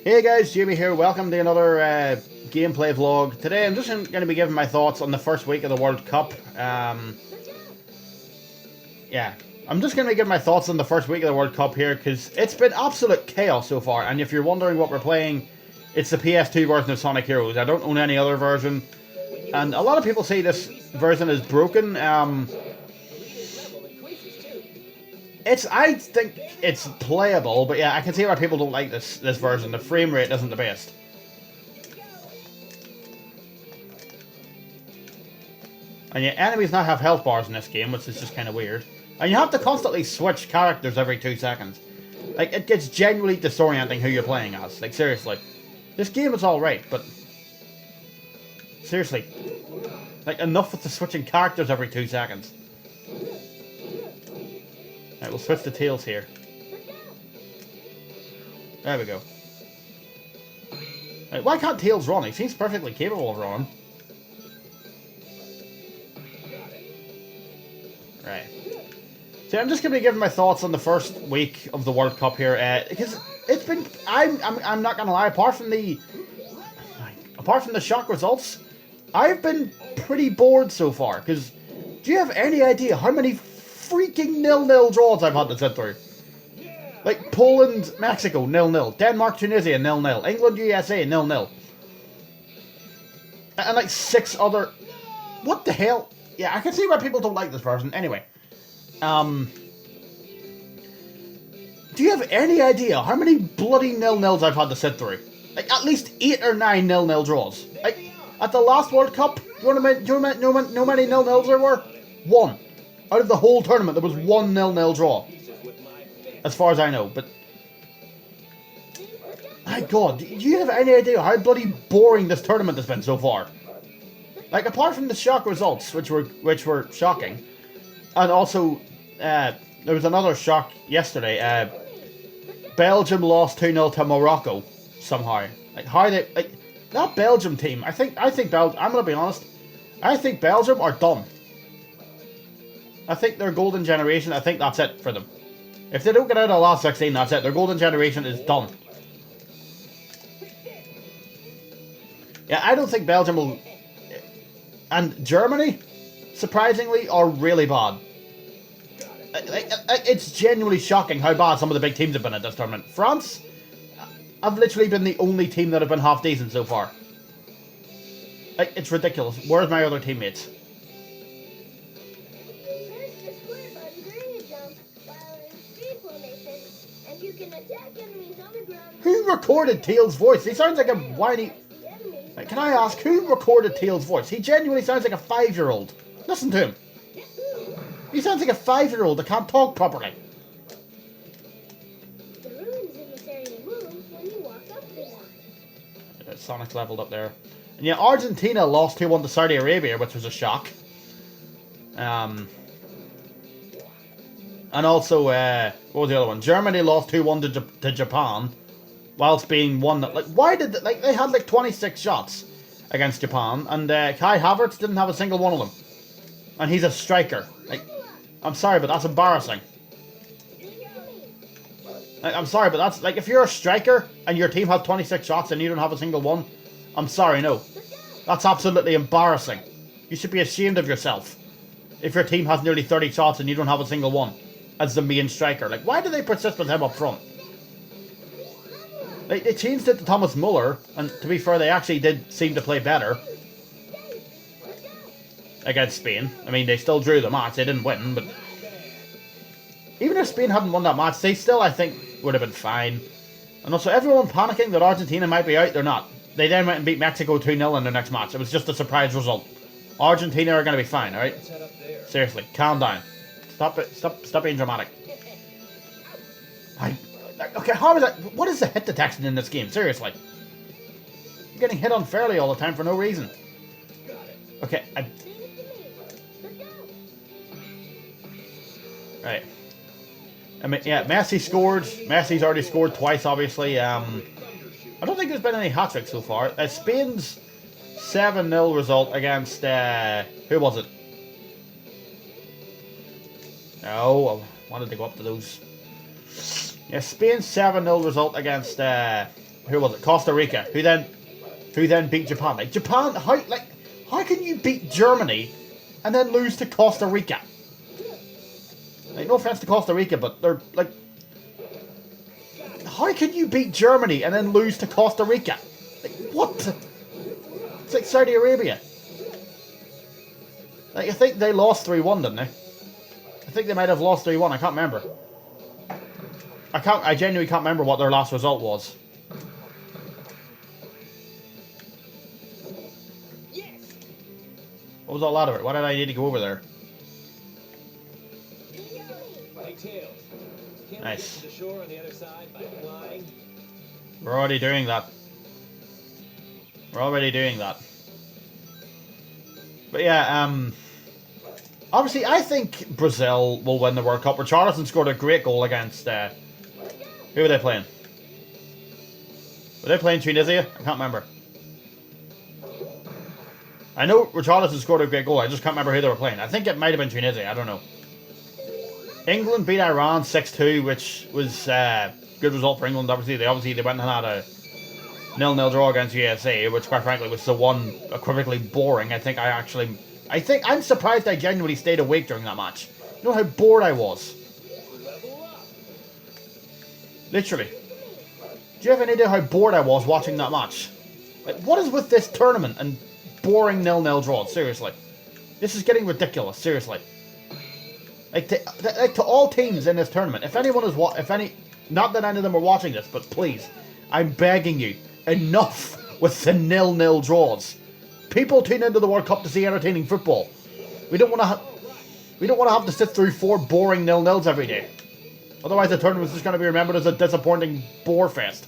Hey guys, Jamie here. Welcome to another gameplay vlog. Today I'm just going to be giving my thoughts on the first week of the World Cup. Yeah, I'm just going to be giving my thoughts on the first week of the World Cup here because it's been absolute chaos so far. And if you're wondering what we're playing, it's the PS2 version of Sonic Heroes. I don't own any other version. And a lot of people say this version is broken. I think it's playable, but yeah, I can see why people don't like this version. The frame rate isn't the best. And your enemies now have health bars in this game, which is just kind of weird. And you have to constantly switch characters every 2 seconds. Like, it gets genuinely disorienting who you're playing as. Like, seriously. This game is alright, but... seriously. Like, enough with the switching characters every 2 seconds. Right, we'll switch to Tails here. There we go. Right, why can't Tails run? He seems perfectly capable of running. Right. So I'm just going to be giving my thoughts on the first week of the World Cup here, because it's been... I'm not going to lie, apart from the shock results, I've been pretty bored so far, because do you have any idea how many freaking 0-0 draws I've had to sit through? Like, Poland, Mexico, 0-0. Denmark, Tunisia, 0-0. England, USA, 0-0. And like 6 other... What the hell? Yeah, I can see why people don't like this version. Anyway. Do you have any idea how many bloody 0-0s I've had to sit through? Like, at least 8 or 9 0-0 draws. Like, at the last World Cup, do you know how many 0-0s there were? 1. Out of the whole tournament, there was 1 0-0 draw. As far as I know, but... my god, do you have any idea how bloody boring this tournament has been so far? Like, apart from the shock results, which were shocking, and also, there was another shock yesterday, Belgium lost 2-0 to Morocco, somehow. Like, how they... like, that Belgium team, I think Belgium... I'm gonna be honest, I think Belgium are done. I think their golden generation, I think that's it for them. If they don't get out of the last 16, that's it. Their golden generation is done. Yeah, I don't think Belgium will... and Germany, surprisingly, are really bad. It's genuinely shocking how bad some of the big teams have been at this tournament. France have literally been the only team that have been half decent so far. Like, it's ridiculous. Where's my other teammates? Who recorded Tails' voice? He sounds like a whiny... like, can I ask, who recorded Tails' voice? He genuinely sounds like a 5-year-old. Listen to him. He sounds like a 5-year-old that can't talk properly. The ruins in this area move when you walk up to them. Sonic's leveled up there. And yeah, Argentina lost 2-1 to Saudi Arabia, which was a shock. And also, what was the other one? Germany lost 2-1 to Japan, whilst being one that, like, why did they, like, they had like 26 shots against Japan, and Kai Havertz didn't have a single one of them, and he's a striker. Like, I'm sorry, but that's embarrassing. Like, I'm sorry, but that's, like, if you're a striker and your team has 26 shots and you don't have a single one, I'm sorry, no. That's absolutely embarrassing. You should be ashamed of yourself if your team has nearly 30 shots and you don't have a single one as the main striker. Like, why do they persist with him up front? Like, they changed it to Thomas Muller, and to be fair, they actually did seem to play better against Spain. I mean, they still drew the match, they didn't win, but even if Spain hadn't won that match, they still, I think, would have been fine. And also, everyone panicking that Argentina might be out, they're not. They then went and beat Mexico 2-0 in their next match. It was just a surprise result. Argentina are going to be fine, alright? Seriously, calm down. Stop being dramatic. Okay, how is that? What is the hit detection in this game? Seriously. I'm getting hit unfairly all the time for no reason. Okay, right. I mean, yeah, Messi scored. Messi's already scored twice, obviously. I don't think there's been any hat-tricks so far. Spain's 7-0 result against, who was it? No, I wanted to go up to those. Yeah, Spain's 7-0 result against who was it? Costa Rica, who then beat Japan. Like Japan, how can you beat Germany and then lose to Costa Rica? Like, no offense to Costa Rica, but they're like, how can you beat Germany and then lose to Costa Rica? Like, what? It's like Saudi Arabia. Like, I think they lost 3-1, didn't they? I think they might have lost 3-1. I can't remember. I genuinely can't remember what their last result was. What was all that of it? Why did I need to go over there? Nice. We're already doing that. We're already doing that. But yeah, obviously I think Brazil will win the World Cup. Richarlison scored a great goal against, who were they playing? Were they playing Tunisia? I can't remember. I know Richarlison scored a great goal, I just can't remember who they were playing. I think it might have been Tunisia, I don't know. England beat Iran 6-2, which was a good result for England. Obviously they went and had a 0-0 draw against USA, which quite frankly was the one equivocally boring. I'm surprised I genuinely stayed awake during that match. You know how bored I was? Literally. Do you have any idea how bored I was watching that match? Like, what is with this tournament and boring 0-0 draws? Seriously. This is getting ridiculous, seriously. Like to all teams in this tournament, if anyone is not that any of them are watching this, but please, I'm begging you, enough with the 0-0 draws. People tune into the World Cup to see entertaining football. We don't want to have to sit through 4 boring 0-0s every day. Otherwise, the tournament is just going to be remembered as a disappointing bore fest.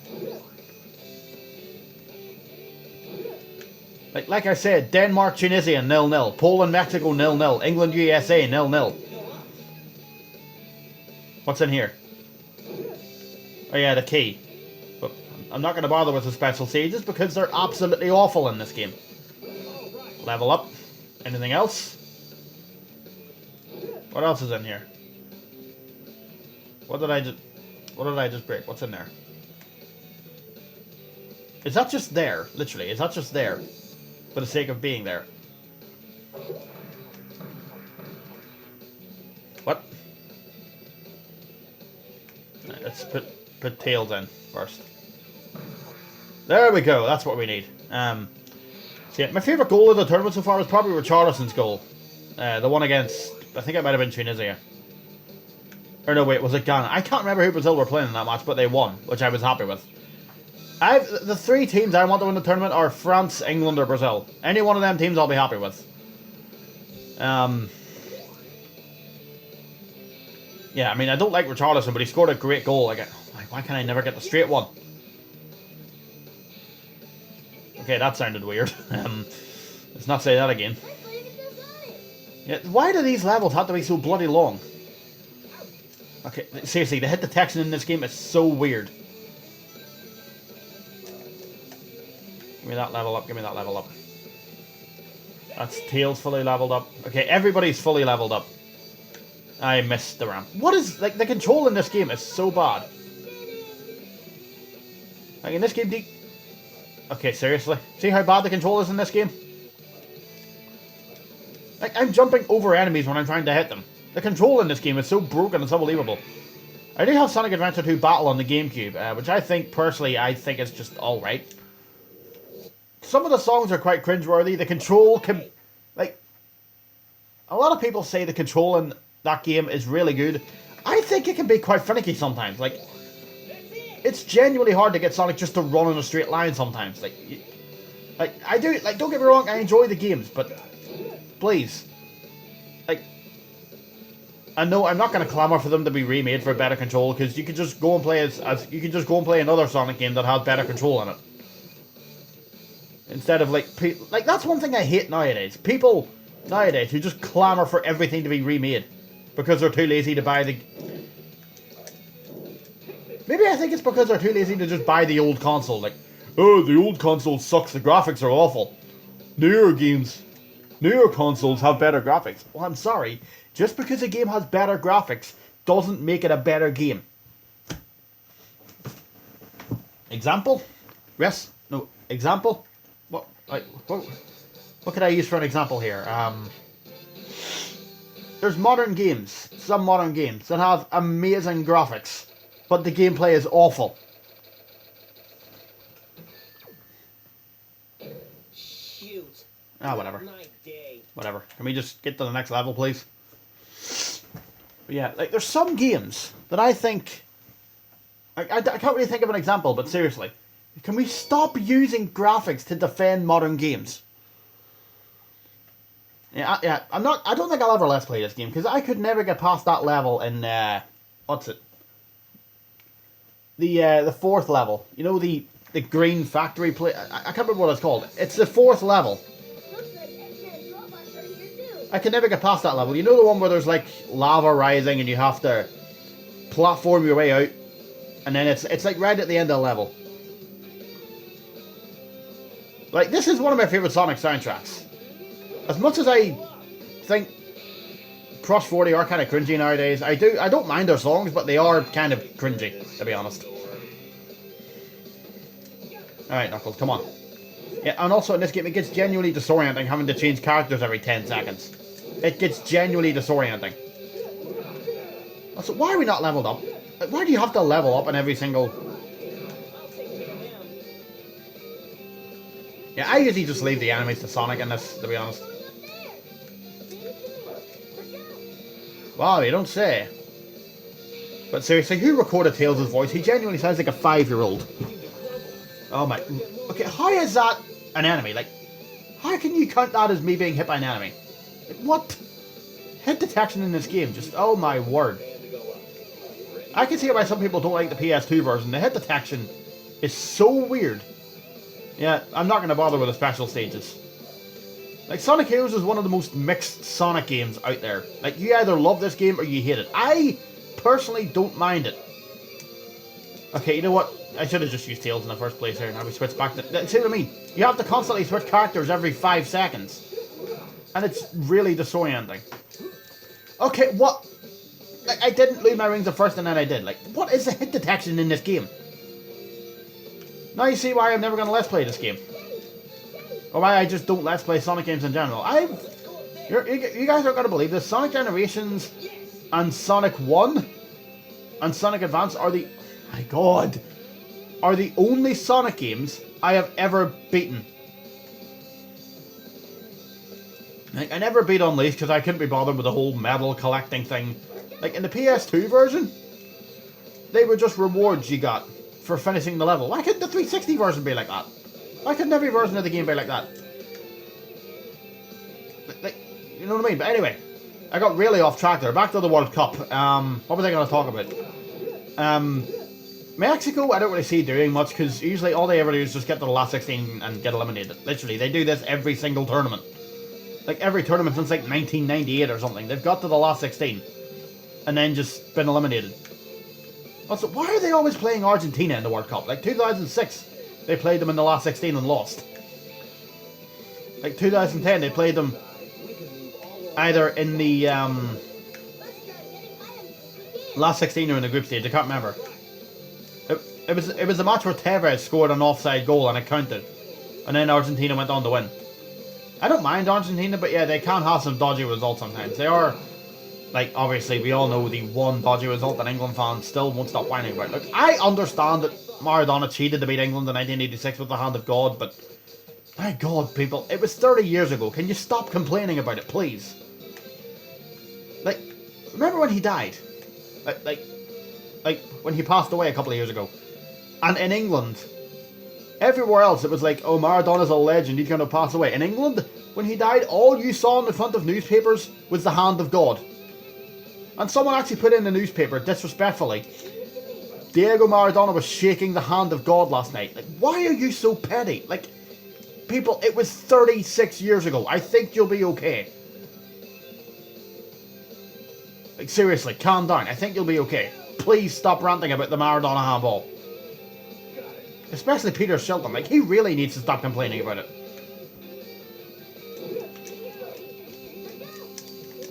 Like I said, Denmark, Tunisia 0-0, Poland, Mexico 0-0, England, USA 0-0. What's in here? Oh yeah, the key. But I'm not going to bother with the special stages because they're absolutely awful in this game. Level up. Anything else? What else is in here? What did I just break? What's in there? Is that just there? Literally, is that just there? For the sake of being there? What? Right, let's put tails in first. There we go. That's what we need. So yeah, my favourite goal of the tournament so far was probably Richarlison's goal. The one against, I think it might have been Tunisia. Or no, wait, was it Ghana? I can't remember who Brazil were playing in that match, but they won, which I was happy with. The 3 teams I want to win the tournament are France, England, or Brazil. Any one of them teams I'll be happy with. Yeah, I mean, I don't like Richarlison, but he scored a great goal. Like, why can I never get the straight one? Okay, that sounded weird. Let's not say that again. Yeah, why do these levels have to be so bloody long? Okay, seriously, to hit the texting in this game is so weird. Give me that level up, give me that level up. That's Tails fully leveled up. Okay, everybody's fully leveled up. I missed the ramp. What is, like, the control in this game is so bad. Like, in this game, okay, seriously? See how bad the control is in this game? Like, I'm jumping over enemies when I'm trying to hit them. The control in this game is so broken, it's unbelievable. I do have Sonic Adventure 2 Battle on the GameCube, which I think, personally, is just alright. Some of the songs are quite cringeworthy. The control can, like, a lot of people say the control in that game is really good. I think it can be quite finicky sometimes. Like, it's genuinely hard to get Sonic just to run in a straight line sometimes. Like I do, like, don't get me wrong, I enjoy the games, but please, like, I know I'm not going to clamour for them to be remade for better control, because you can just go and play you can just go and play another Sonic game that has better control in it. Instead of, like, that's one thing I hate nowadays. People nowadays who just clamour for everything to be remade because they're too lazy to buy the... Maybe I think it's because they're too lazy to just buy the old console. Like, oh, the old console sucks, the graphics are awful. Newer consoles have better graphics. Well, I'm sorry. Just because a game has better graphics doesn't make it a better game. Example? No, example? What, like, what could I use for an example here? There's modern games, some modern games, that have amazing graphics, but the gameplay is awful. Shoot. Ah, whatever. My day. Whatever. Can we just get to the next level, please? But yeah, like, there's some games that I think... I can't really think of an example, but seriously. Can we stop using graphics to defend modern games? Yeah, I don't think I'll ever let's play this game, because I could never get past that level in, what's it? The fourth level. You know, the green factory place? I can't remember what it's called. It's the fourth level. Looks like Eggman's robots are here too. I can never get past that level. You know the one where there's, like, lava rising and you have to platform your way out? And then it's like right at the end of the level. Like, this is one of my favourite Sonic soundtracks. As much as I think Cross 40 are kind of cringy nowadays, I don't mind their songs, but they are kind of cringy, to be honest. Alright, Knuckles, come on. Yeah, and also in this game, it gets genuinely disorienting having to change characters every 10 seconds. It gets genuinely disorienting. Also, why are we not leveled up? Like, why do you have to level up in every single... Yeah, I usually just leave the enemies to Sonic in this, to be honest. Wow, you don't say. But seriously, who recorded Tails' voice? He genuinely sounds like a 5-year-old. Oh my... Okay, how is that an enemy? Like, how can you count that as me being hit by an enemy? Like, what? Hit detection in this game, just... Oh my word. I can see why some people don't like the PS2 version. The hit detection is so weird. Yeah, I'm not going to bother with the special stages. Like, Sonic Heroes is one of the most mixed Sonic games out there. Like, you either love this game or you hate it. I personally don't mind it. Okay, you know what? I should have just used Tails in the first place here. Now we switch back to... See what I mean? You have to constantly switch characters every 5 seconds. And it's really disorienting. Okay, what? Like, I didn't lose my rings at first and then I did. Like, what is the hit detection in this game? Now you see why I'm never going to let's play this game. Or why I just don't let's play Sonic games in general. You guys aren't going to believe this. Sonic Generations and Sonic 1 and Sonic Advance are the... My god. Are the only Sonic games I have ever beaten. Like, I never beat Unleashed because I couldn't be bothered with the whole medal collecting thing. Like, in the PS2 version, they were just rewards you got for finishing the level. Why couldn't the 360 version be like that? Why couldn't every version of the game be like that? Like, you know what I mean? But anyway, I got really off track there. Back to the World Cup. What was I going to talk about? Mexico, I don't really see doing much because usually all they ever do is just get to the last 16 and get eliminated. Literally, they do this every single tournament. Like, every tournament since like 1998 or something. They've got to the last 16 and then just been eliminated. Also, why are they always playing Argentina in the World Cup? Like, 2006, they played them in the last 16 and lost. Like, 2010, they played them either in the last 16 or in the group stage. I can't remember. It was the match where Tevez scored an offside goal and it counted. And then Argentina went on to win. I don't mind Argentina, but yeah, they can have some dodgy results sometimes. They are, like, obviously, we all know the one dodgy result that England fans still won't stop whining about. Look, I understand that Maradona cheated to beat England in 1986 with the hand of God, but my God, people, it was 30 years ago. Can you stop complaining about it, please? Like, remember when he died? Like when he passed away a couple of years ago. And in England, everywhere else it was like, oh, Maradona's a legend, he's going to pass away. In England, when he died, all you saw in the front of newspapers was the hand of God. And someone actually put in the newspaper, disrespectfully, Diego Maradona was shaking the hand of God last night. Like, why are you so petty? Like, people, it was 36 years ago. I think you'll be okay. Like, seriously, calm down. I think you'll be okay. Please stop ranting about the Maradona handball. Especially Peter Shilton. Like, he really needs to stop complaining about it.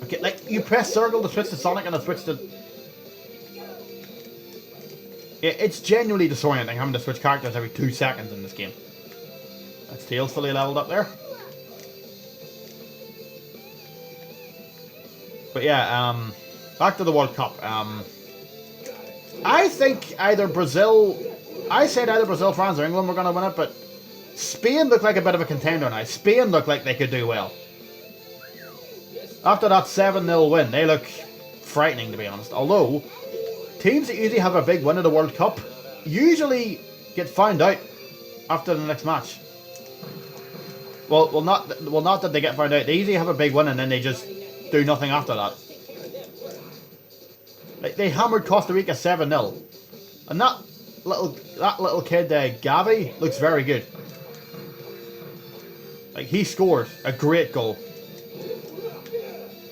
Okay, like, you press circle to switch to Sonic and then switch to... It's genuinely disorienting having to switch characters every 2 seconds in this game. That's Tails fully leveled up there. But yeah, back to the World Cup. I think either Brazil... I said either Brazil, France, or England were going to win it, but Spain looked like a bit of a contender now. Spain looked like they could do well. After that 7-0 win, they look frightening, to be honest. Although, teams that usually have a big win at the World Cup usually get found out after the next match. Well, not that they get found out. They usually have a big win and then they just do nothing after that. Like, they hammered Costa Rica 7-0. And that little kid, Gavi, looks very good. Like, he scored a great goal.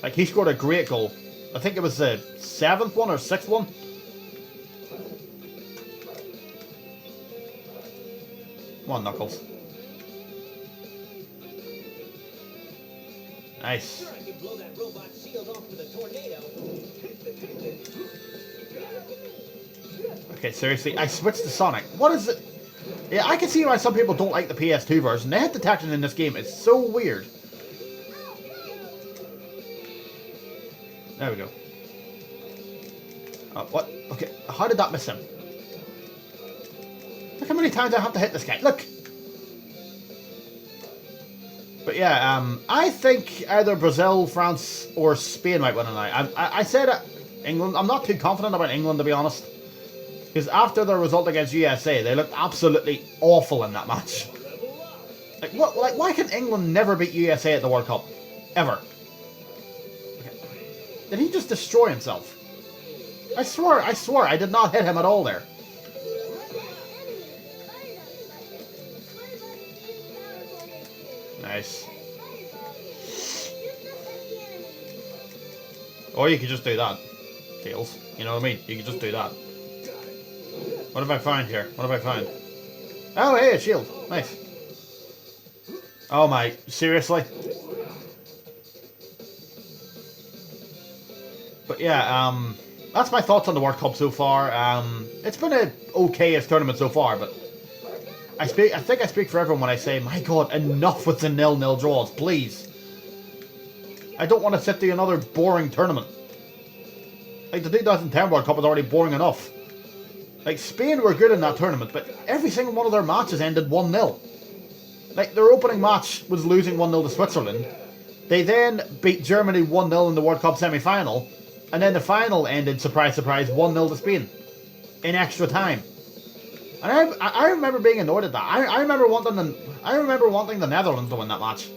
Like, he scored a great goal. I think it was the 7th one or 6th one. Come on, Knuckles. Nice. Okay, seriously, I switched to Sonic. What is it? Yeah, I can see why some people don't like the PS2 version. The hit detection in this game is so weird. There we go. What? Okay, how did that miss him? Look how many times I have to hit this guy. Look! But yeah, I think either Brazil, France, or Spain might win tonight. I said England. I'm not too confident about England, to be honest. Because after their result against USA, they looked absolutely awful in that match. Like, what? Like, why can England never beat USA at the World Cup? Ever. Okay. Did he just destroy himself? I swear, I did not hit him at all there. Nice. Or you could just do that, Tails. You know what I mean? You could just do that. What have I found here? What have I found? Oh, hey, a shield. Nice. Oh my, seriously? But yeah, that's my thoughts on the World Cup so far. It's been a okay-ish tournament so far, but I think I speak for everyone when I say, my god, enough with the 0-0 draws, please. I don't want to sit through another boring tournament. Like, the 2010 World Cup was already boring enough. Like, Spain were good in that tournament, but every single one of their matches ended 1-0. Like, their opening match was losing 1-0 to Switzerland. They then beat Germany 1-0 in the World Cup semi-final, and then the final ended, surprise, surprise, 1-0 to Spain. In extra time. And I remember being annoyed at that. I remember wanting the Netherlands to win that match.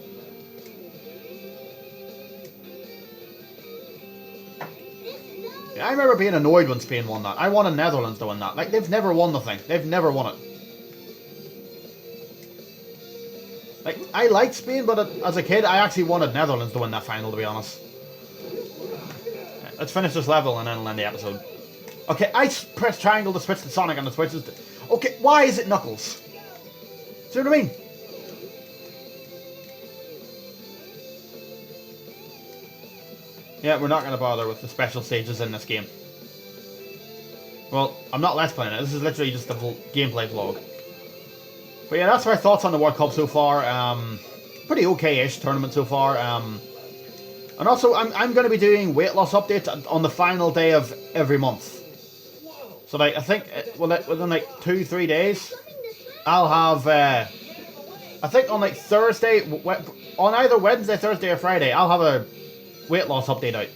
Yeah, I remember being annoyed when Spain won that. I wanted Netherlands to win that. Like, they've never won the thing. They've never won it. Like, I liked Spain, but as a kid, I actually wanted Netherlands to win that final, to be honest. Let's finish this level and then we'll end the episode. Okay, I press triangle to switch to Sonic and it switches to... Okay, why is it Knuckles? See what I mean? Yeah, we're not going to bother with the special stages in this game. Well, I'm not Let's Playing it. This is literally just a full gameplay vlog. But yeah, that's my thoughts on the World Cup so far. Pretty okay-ish tournament so far. And also, I'm going to be doing weight loss updates on the final day of every month. So like, I think within like 2-3 days, I'll have, I think on like Thursday, on either Wednesday, Thursday or Friday, I'll have a weight loss update out.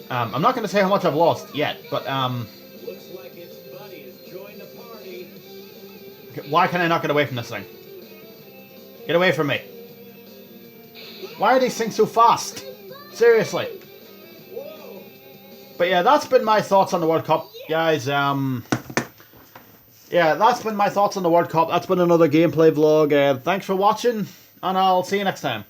I'm not going to say how much I've lost yet, but Looks like its buddy has joined the party. okay, why can I not get away from this thing? Get away from me. Why are these things so fast? Seriously. Whoa. But yeah, that's been my thoughts on the World Cup, guys. Yeah, that's been my thoughts on the World Cup. That's been another gameplay vlog. Thanks for watching, and I'll see you next time.